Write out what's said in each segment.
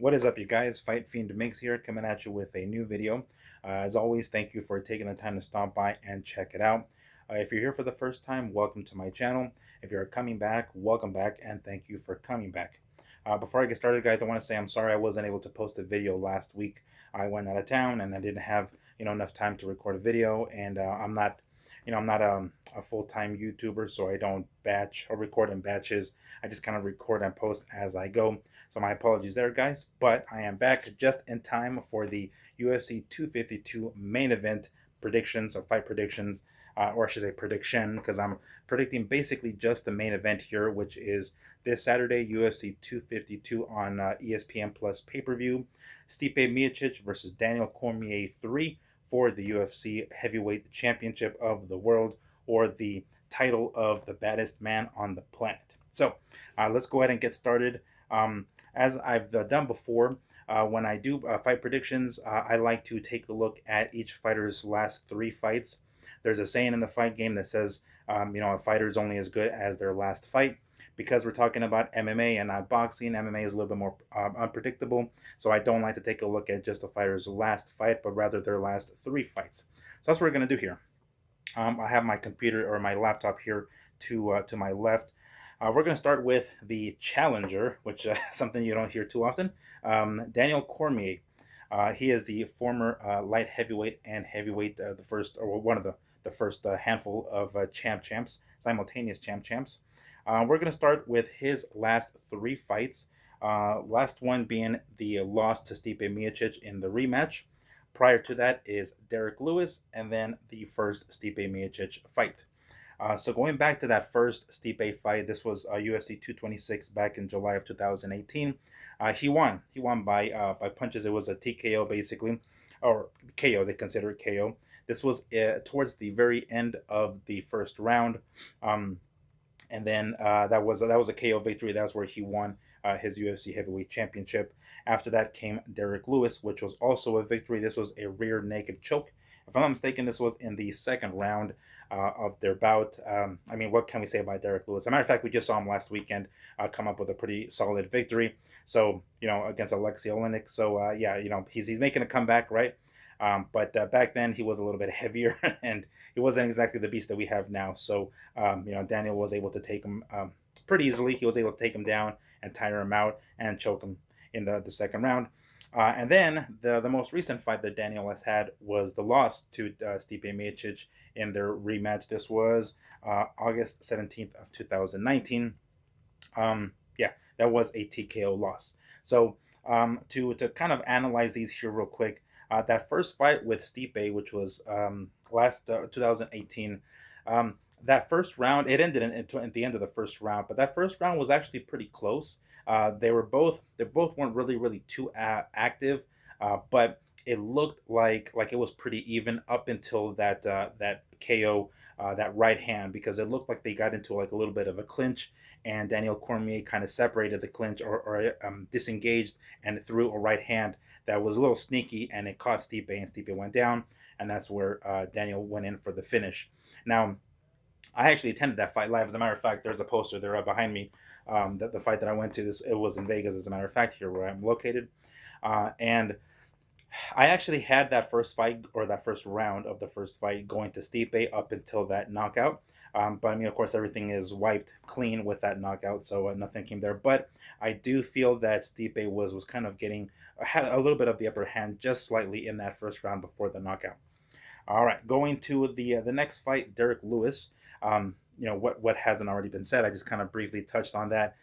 What is up, you guys? Fight Fiend Miggs here, coming at you with a new video. As always, thank you for taking the time to stop by and check it out. If you're here for the first time, welcome to my channel. If you're coming back, welcome back, and thank you for coming back. Before I get started, guys, I want to say I'm sorry I wasn't able to post a video last week. I went out of town and I didn't have enough time to record a video, and I'm not a full-time YouTuber, so I don't batch or record in batches. I just kind of record and post as I go. So my apologies there, guys, but I am back just in time for the UFC 252 main event predictions, or fight predictions, or I should say prediction, because I'm predicting basically just the main event here, which is this Saturday, UFC 252 on ESPN Plus pay-per-view. Stipe Miocic versus Daniel Cormier 3 for the UFC Heavyweight Championship of the world, or the title of the baddest man on the planet. So let's go ahead and get started. As I've done before, when I do fight predictions, I like to take a look at each fighter's last three fights. There's a saying in the fight game that says, a fighter is only as good as their last fight. Because we're talking about MMA and not boxing, MMA is a little bit more unpredictable. So I don't like to take a look at just a fighter's last fight, but rather their last three fights. So that's what we're going to do here. I have my computer or my laptop here to my left. We're going to start with the challenger, which is something you don't hear too often. Daniel Cormier. He is the former light heavyweight and heavyweight, the first, or one of the first handful of champs, simultaneous champs. We're going to start with his last three fights. Last one being the loss to Stipe Miocic in the rematch. Prior to that is Derek Lewis, and then the first Stipe Miocic fight. So going back to that first Stipe fight, this was UFC 226 back in July of 2018. He won. He won by punches. It was a TKO basically, or KO. They consider it KO. This was towards the very end of the first round. And then that was a KO victory. That's where he won his UFC heavyweight championship. After that came Derek Lewis, which was also a victory. This was a rear naked choke. If I'm not mistaken, this was in the second round of their bout. What can we say about Derek Lewis? As a matter of fact, we just saw him last weekend come up with a pretty solid victory. So, against Alexei Olenek. So, he's making a comeback, right? But back then he was a little bit heavier and he wasn't exactly the beast that we have now. So, Daniel was able to take him pretty easily. He was able to take him down and tire him out and choke him in the second round. And then the most recent fight that Daniel has had was the loss to Stipe Miocic in their rematch. This was August 17th of 2019. That was a TKO loss. So to kind of analyze these here real quick, that first fight with Stipe, which was last 2018, that first round, it ended at the end of the first round, but that first round was actually pretty close. They both weren't really too active, but it looked like it was pretty even up until that KO, that right hand, because it looked like they got into like a little bit of a clinch, and Daniel Cormier kind of separated the clinch, or disengaged, and threw a right hand that was a little sneaky, and it caught Stipe, and Stipe went down, and that's where Daniel went in for the finish. Now, I actually attended that fight live. As a matter of fact, there's a poster there behind me. That the fight that I went to, it was in Vegas, as a matter of fact, here where I'm located. And I actually had that first fight, or that first round of the first fight, going to Stipe up until that knockout. But of course, everything is wiped clean with that knockout, so nothing came there. But I do feel that Stipe was kind of had a little bit of the upper hand, just slightly, in that first round before the knockout. All right, going to the next fight, Derek Lewis. What hasn't already been said. I just kind of briefly touched on that.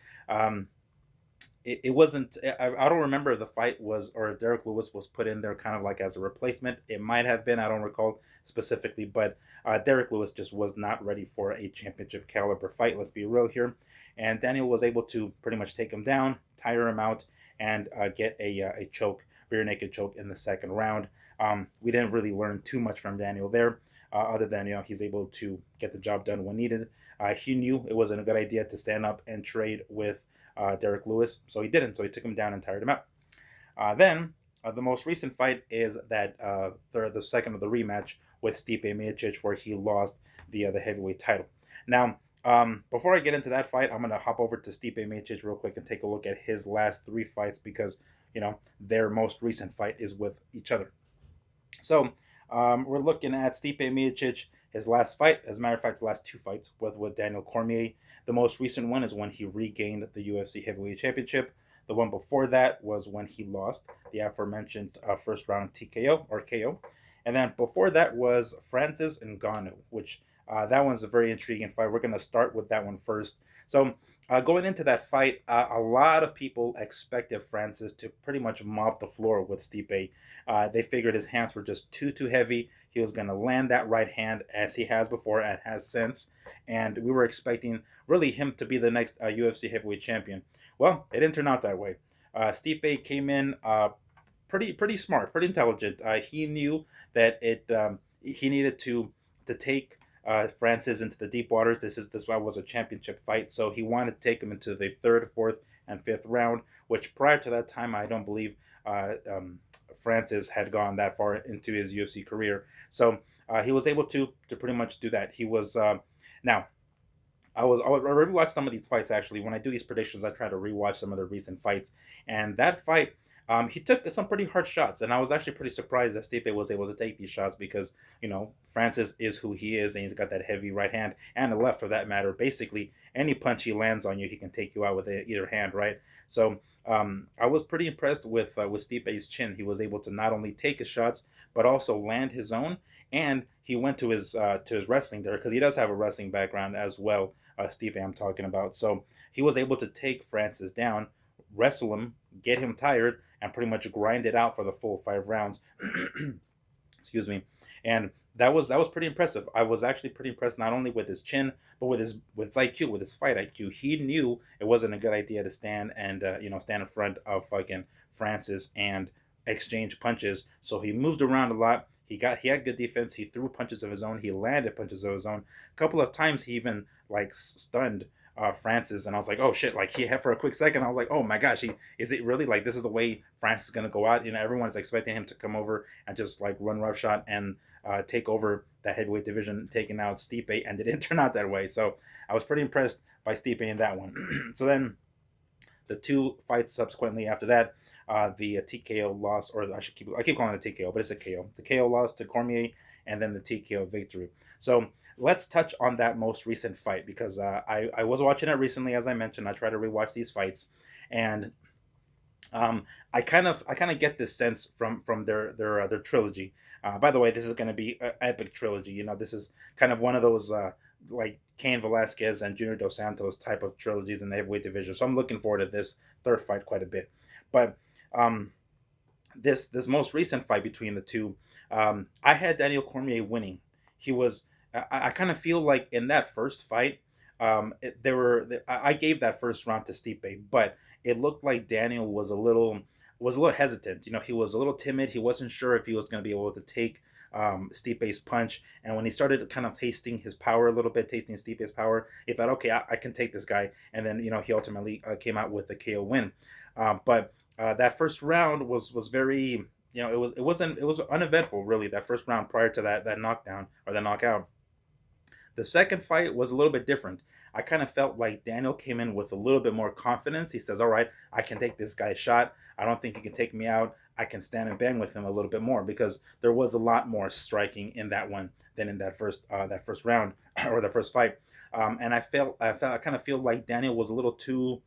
It wasn't. I don't remember if the fight was, or if Derek Lewis was put in there kind of like as a replacement. It might have been. I don't recall specifically, but Derek Lewis just was not ready for a championship caliber fight. Let's be real here. And Daniel was able to pretty much take him down, tire him out, and get a choke, rear naked choke in the second round. We didn't really learn too much from Daniel there. Other than he's able to get the job done when needed. He knew it wasn't a good idea to stand up and trade with Derek Lewis, so he didn't. So he took him down and tired him out. Then the most recent fight is that the second of the rematch with Stipe Miocic, where he lost the heavyweight title. Now, before I get into that fight, I'm gonna hop over to Stipe Miocic real quick and take a look at his last three fights, because their most recent fight is with each other. So we're looking at Stipe Miocic, his last fight. As a matter of fact, the last two fights with Daniel Cormier. The most recent one is when he regained the UFC Heavyweight Championship. The one before that was when he lost the aforementioned first round TKO or KO. And then before that was Francis Ngannou, which that one's a very intriguing fight. We're going to start with that one first. So going into that fight, a lot of people expected Francis to pretty much mop the floor with Stipe. They figured his hands were just too heavy. He was going to land that right hand as he has before and has since. And we were expecting really him to be the next UFC heavyweight champion. Well, it didn't turn out that way. Stipe came in pretty smart, pretty intelligent. He knew that he needed to take Francis into the deep waters. This was a championship fight, so he wanted to take him into the third, fourth, and fifth round. Which prior to that time, I don't believe Francis had gone that far into his UFC career. So he was able to pretty much do that. He was now. I rewatched some of these fights actually. When I do these predictions, I try to rewatch some of the recent fights, and that fight. He took some pretty hard shots, and I was actually pretty surprised that Stipe was able to take these shots because, Francis is who he is, and he's got that heavy right hand and the left for that matter. Basically, any punch he lands on you, he can take you out with either hand, right? So I was pretty impressed with Stipe's chin. He was able to not only take his shots, but also land his own, and he went to his wrestling there because he does have a wrestling background as well. Stipe, I'm talking about. So he was able to take Francis down, wrestle him, get him tired, and pretty much grind it out for the full 5 rounds. Excuse me. And that was pretty impressive. I was actually pretty impressed not only with his chin, but with his IQ, with his fight IQ. He knew it wasn't a good idea to stand and stand in front of fucking Francis and exchange punches. So he moved around a lot. He had good defense. He threw punches of his own. He landed punches of his own. A couple of times he even like stunned Francis, and I was like, oh shit! Like he had for a quick second, I was like, oh my gosh, is it really like this is the way Francis is gonna go out? Everyone's expecting him to come over and just like run roughshod and take over that heavyweight division, taking out Stipe, and it didn't turn out that way. So I was pretty impressed by Stipe in that one. So then the two fights subsequently after that, the TKO loss, or I keep calling it a TKO, but it's a KO. The KO loss to Cormier, and then the TKO victory. So let's touch on that most recent fight because I was watching it recently, as I mentioned. I try to rewatch these fights, and I kind of get this sense from their trilogy. By the way, this is going to be an epic trilogy. This is kind of one of those like Cain Velasquez and Junior Dos Santos type of trilogies in the heavyweight division. So I'm looking forward to this third fight quite a bit. But this most recent fight between the two, I had Daniel Cormier winning. He was. I kind of feel like in that first fight, I gave that first round to Stipe, but it looked like Daniel was a little hesitant. He was a little timid. He wasn't sure if he was going to be able to take Stipe's punch. And when he started kind of tasting his power a little bit, tasting Stipe's power, he thought, okay, I can take this guy. And then he ultimately came out with the KO win. But that first round was very it was uneventful really. That first round prior to that knockdown or the knockout. The second fight was a little bit different. I kind of felt like Daniel came in with a little bit more confidence. He says, all right, I can take this guy's shot. I don't think he can take me out. I can stand and bang with him a little bit more because there was a lot more striking in that one than in that first round or the first fight. And I kind of feel like Daniel was a little too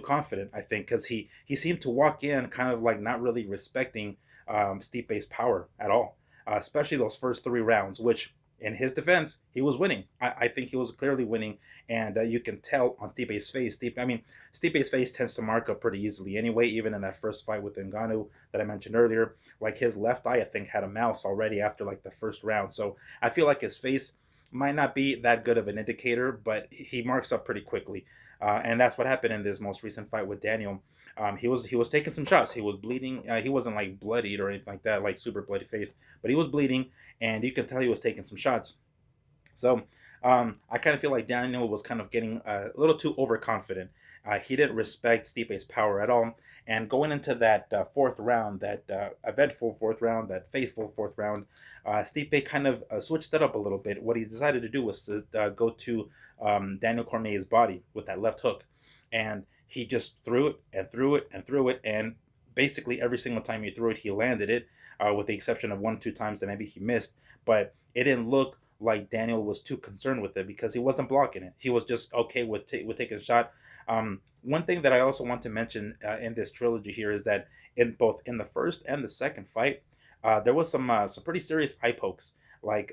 confident, I think, because he seemed to walk in kind of like not really respecting Stipe's power at all, especially those first 3 rounds, which in his defense, he was winning. I think he was clearly winning, and you can tell on Stipe's face. Stipe's face tends to mark up pretty easily anyway, even in that first fight with Ngannou that I mentioned earlier. Like his left eye, I think, had a mouse already after like the first round. So I feel like his face might not be that good of an indicator, but he marks up pretty quickly. And that's what happened in this most recent fight with Daniel. He was taking some shots. He was bleeding. He wasn't like bloodied or anything like that, like super bloody faced, but he was bleeding, and you can tell he was taking some shots. So I kind of feel like Daniel was kind of getting a little too overconfident. He didn't respect Stipe's power at all. And going into that fourth round, that eventful fourth round, that faithful fourth round, Stipe kind of switched it up a little bit. What he decided to do was to go to Daniel Cormier's body with that left hook. And he just threw it and threw it and threw it. And basically every single time he threw it, he landed it, with the exception of 1 or 2 times that maybe he missed. But it didn't look like Daniel was too concerned with it because he wasn't blocking it. He was just okay with taking a shot. One thing that I also want to mention in this trilogy here is that in both in the first and the second fight, there was some pretty serious eye pokes. Like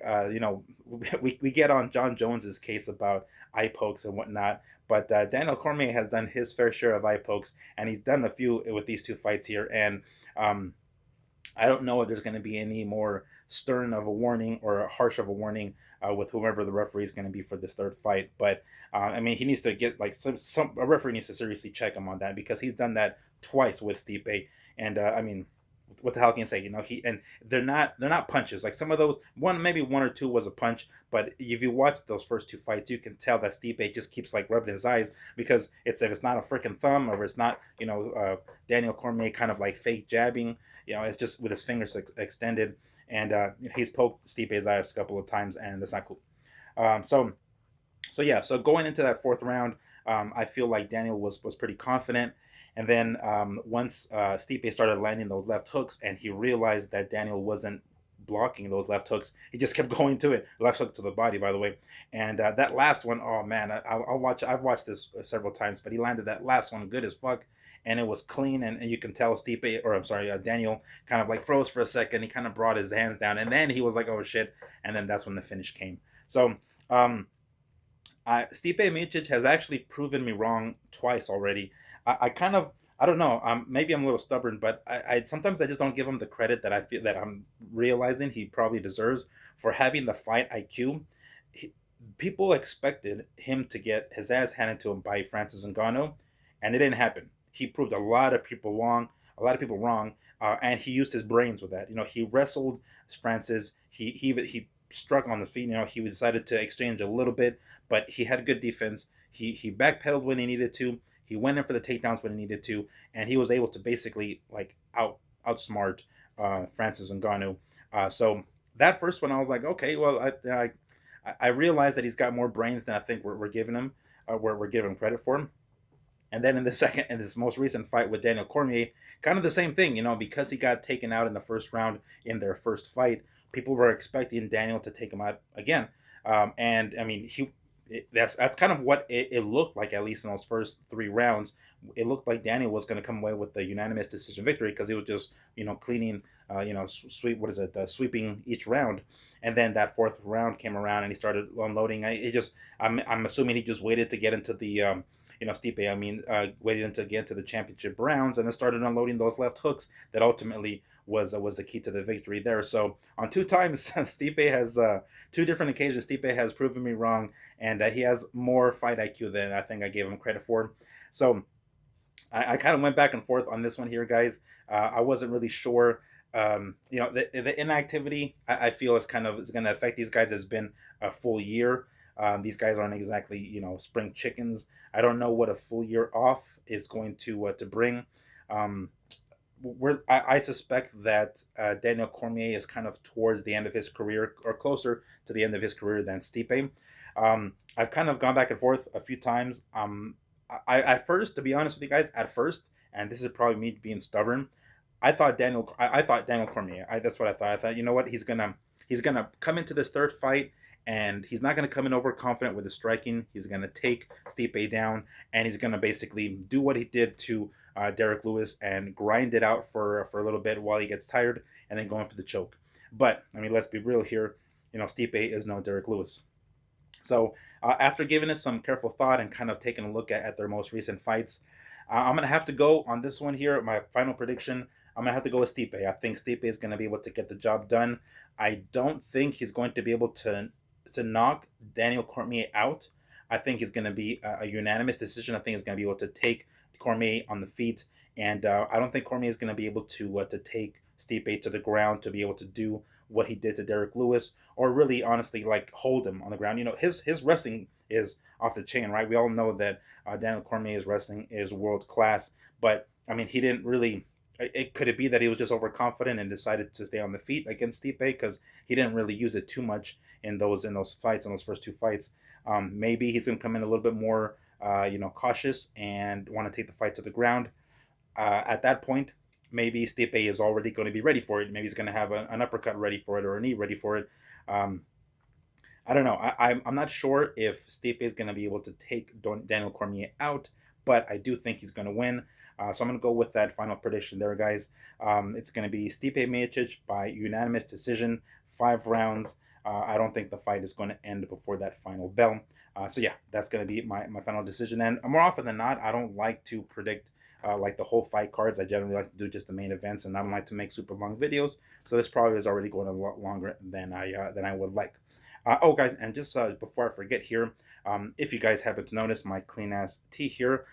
we get on John Jones's case about eye pokes and whatnot, but Daniel Cormier has done his fair share of eye pokes, and he's done a few with these two fights here. And um, I don't know if there's going to be any more stern of a warning or harsh of a warning with whomever the referee is going to be for this third fight. But I mean, he needs to get like some a referee needs to seriously check him on that because he's done that twice with Stipe. And I mean, what the hell can you say? He and they're not punches. Like some of those, maybe one or two was a punch, but if you watch those first two fights, you can tell that Stipe just keeps like rubbing his eyes because if it's not a freaking thumb or it's not Daniel Cormier kind of like fake jabbing, it's just with his fingers extended, and he's poked Stipe's eyes a couple of times, and that's not cool. So yeah, so going into that fourth round, I feel like Daniel was pretty confident. And then once Stipe started landing those left hooks, and he realized that Daniel wasn't blocking those left hooks, he just kept going to it. Left hook to the body, by the way. And that last one, oh man, I'll watch. I've watched this several times, but he landed that last one good as fuck, and it was clean. And you can tell Stipe, or I'm sorry, Daniel, kind of like froze for a second. He kind of brought his hands down, and then he was like, oh shit. And then that's when the finish came. So. Stipe Miocic has actually proven me wrong twice already. I kind of I don't know. Maybe I'm a little stubborn, but I sometimes I just don't give him the credit that I feel that I'm realizing he probably deserves for having the fight IQ. He, People expected him to get his ass handed to him by Francis Ngannou, and it didn't happen. He proved a lot of people wrong, and he used his brains with that. He wrestled Francis. He struck on the feet. He decided to exchange a little bit, but he had good defense. He backpedaled when he needed to. He went in for the takedowns when he needed to, and he was able to basically like outsmart Francis Ngannou. So that first one, I was like, okay, well, I realized that he's got more brains than I think we're giving him, we're giving him credit for him. And then in this most recent fight with Daniel Cormier, kind of the same thing, because he got taken out in the first round in their first fight, people were expecting Daniel to take him out again. And I mean, that's kind of what it looked like, at least in those first 3 rounds. It looked like Daniel was going to come away with the unanimous decision victory because he was just, cleaning, sweeping each round. And then that fourth round came around and he started unloading. I'm assuming he just waited to get into the, Stipe, waited until get into the championship rounds and then started unloading those left hooks that ultimately was the key to the victory there. So on 2 times, Stipe has 2 different occasions. Stipe has proven me wrong, and he has more fight IQ than I think I gave him credit for. So I kind of went back and forth on this one here, guys. I wasn't really sure. The inactivity I feel is going to affect these guys. Has been a full year. These guys aren't exactly spring chickens. I don't know what a full year off is going to bring. Um, I suspect that Daniel Cormier is kind of towards the end of his career or closer to the end of his career than Stipe. I've kind of gone back and forth a few times. At first, to be honest with you guys, and this is probably me being stubborn, I thought Daniel Cormier. That's what I thought. I thought, you know what, he's gonna come into this third fight, and he's not gonna come in overconfident with his striking. He's gonna take Stipe down, and he's gonna basically do what he did to Derek Lewis and grind it out for a little bit while he gets tired, and then going for the choke. But I mean, let's be real here. Stipe is no Derek Lewis. So after giving it some careful thought and kind of taking a look at their most recent fights, I'm going to have to go on this one here. My final prediction, I'm going to have to go with Stipe. I think Stipe is going to be able to get the job done. I don't think he's going to be able to knock Daniel Cormier out. I think it's going to be a unanimous decision. I think he's going to be able to take Cormier on the feet. And I don't think Cormier is going to be able to take Stipe to the ground to be able to do what he did to Derek Lewis, or really honestly like hold him on the ground. His wrestling is off the chain, right? We all know that Daniel Cormier's wrestling is world class, but I mean, he didn't really. Could it be that he was just overconfident and decided to stay on the feet against Stipe because he didn't really use it too much in those fights, in those first 2 fights? Maybe he's gonna come in a little bit more, cautious and want to take the fight to the ground. At that point, maybe Stipe is already going to be ready for it. Maybe he's going to have an uppercut ready for it or a knee ready for it. Um, I don't know. I'm not sure if Stipe is going to be able to take Daniel Cormier out, but I do think he's going to win. So I'm going to go with that final prediction there, guys. It's going to be Stipe Miocic by unanimous decision, 5 rounds. I don't think the fight is going to end before that final bell. So yeah, that's going to be my final decision. And more often than not, I don't like to predict like the whole fight cards. I generally like to do just the main events, and I don't like to make super long videos. So this probably is already going a lot longer than I would like. Oh, guys, and just before I forget here, if you guys happen to notice my clean ass tee here,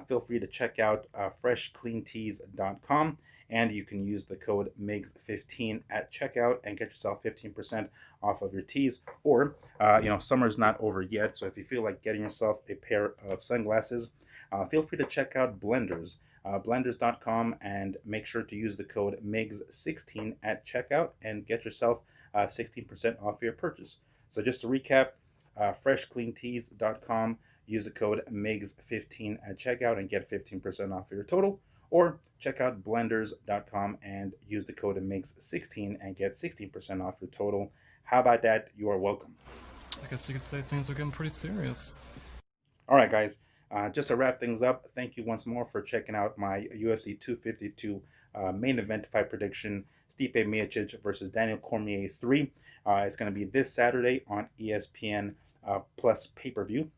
feel free to check out freshcleantees.com, and you can use the code Miggs15 at checkout and get yourself 15% off of your tees. Or, summer's not over yet, so if you feel like getting yourself a pair of sunglasses, feel free to check out Blenders. Blenders.com, and make sure to use the code MIGS16 at checkout and get yourself 16% off your purchase. So just to recap, freshcleantees.com, use the code MIGS15 at checkout and get 15% off your total. Or check out blenders.com and use the code MIGS16 and get 16% off your total. How about that? You are welcome. I guess you could say things are getting pretty serious. All right, guys. Just to wrap things up, thank you once more for checking out my UFC 252 main event fight prediction, Stipe Miocic versus Daniel Cormier 3. It's going to be this Saturday on ESPN Plus pay-per-view.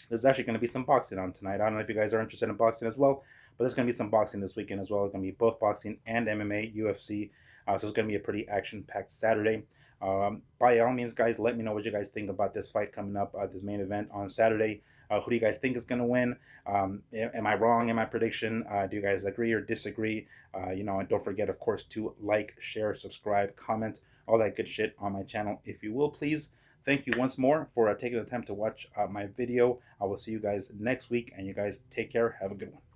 There's actually going to be some boxing on tonight. I don't know if you guys are interested in boxing as well, but there's going to be some boxing this weekend as well. It's going to be both boxing and MMA, UFC. So it's going to be a pretty action-packed Saturday. By all means, guys, let me know what you guys think about this fight coming up, this main event on Saturday. Who do you guys think is going to win? Am I wrong in my prediction? Do you guys agree or disagree? And don't forget, of course, to like, share, subscribe, comment, all that good shit on my channel, if you will, please. Thank you once more for taking the time to watch my video. I will see you guys next week, and you guys take care. Have a good one.